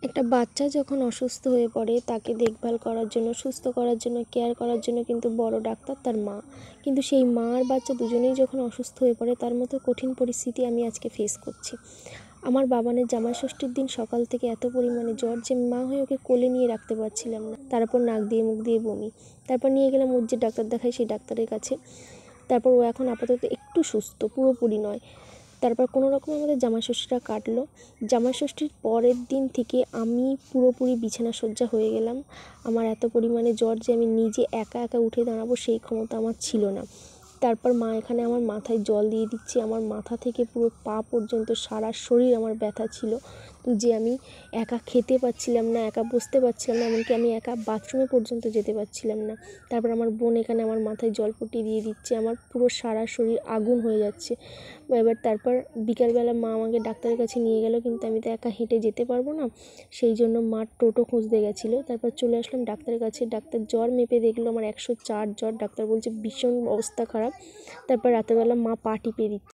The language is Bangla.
একটা বাচ্চা যখন অসুস্থ হয়ে পড়ে তাকে দেখভাল করার জন্য, সুস্থ করার জন্য, কেয়ার করার জন্য কিন্তু বড় ডাক্তার তার মা। কিন্তু সেই মা আর বাচ্চা দুজনেই যখন অসুস্থ হয়ে পড়ে, তার মতো কঠিন পরিস্থিতি আমি আজকে ফেস করছি। আমার বাবানের জামাই ষষ্ঠীর দিন সকাল থেকে এত পরিমাণে জ্বর যে মা হয়ে ওকে কোলে নিয়ে রাখতে পারছিলাম না। তারপর নাক দিয়ে মুখ দিয়ে বমি। তারপর নিয়ে গেলাম ওর যে ডাক্তার দেখাই সেই ডাক্তারের কাছে। তারপর ও এখন আপাতত একটু সুস্থ, পুরোপুরি নয়। তারপর কোনো রকমে আমাদের জামাই ষষ্ঠীটা কাটলো। জামাই ষষ্ঠীর পরের দিন থেকে আমি পুরোপুরি বিছানা শয্যা হয়ে গেলাম। আমার এত পরিমাণে জ্বর যে আমি নিজে একা একা উঠে দাঁড়াবো সেই ক্ষমতা আমার ছিল না। তারপর মা এখানে আমার মাথায় জল দিয়ে দিচ্ছে। আমার মাথা থেকে পুরো পা পর্যন্ত সারা শরীর আমার ব্যথা ছিল, যে আমি একা খেতে পাচ্ছিলাম না, একা বসতে পারছিলাম না, এমনকি আমি একা বাথরুমে পর্যন্ত যেতে পারছিলাম না। তারপর আমার বোন এখানে আমার মাথায় জল পটিয়ে দিয়ে দিচ্ছে। আমার পুরো সারা শরীর আগুন হয়ে যাচ্ছে। এবার তারপর বিকালবেলা মা আমাকে ডাক্তারের কাছে নিয়ে গেল, কিন্তু আমি তো একা হেঁটে যেতে পারবো না, সেই জন্য মা টোটো খুঁজতে গেছিলো। তারপর চলে আসলাম ডাক্তারের কাছে। ডাক্তার জ্বর মেপে দেখলো আমার 104 জ্বর। ডাক্তার বলছে ভীষণ অবস্থা খারাপ। তারপর রাতেরবেলা মা পা টিপে দিচ্ছে।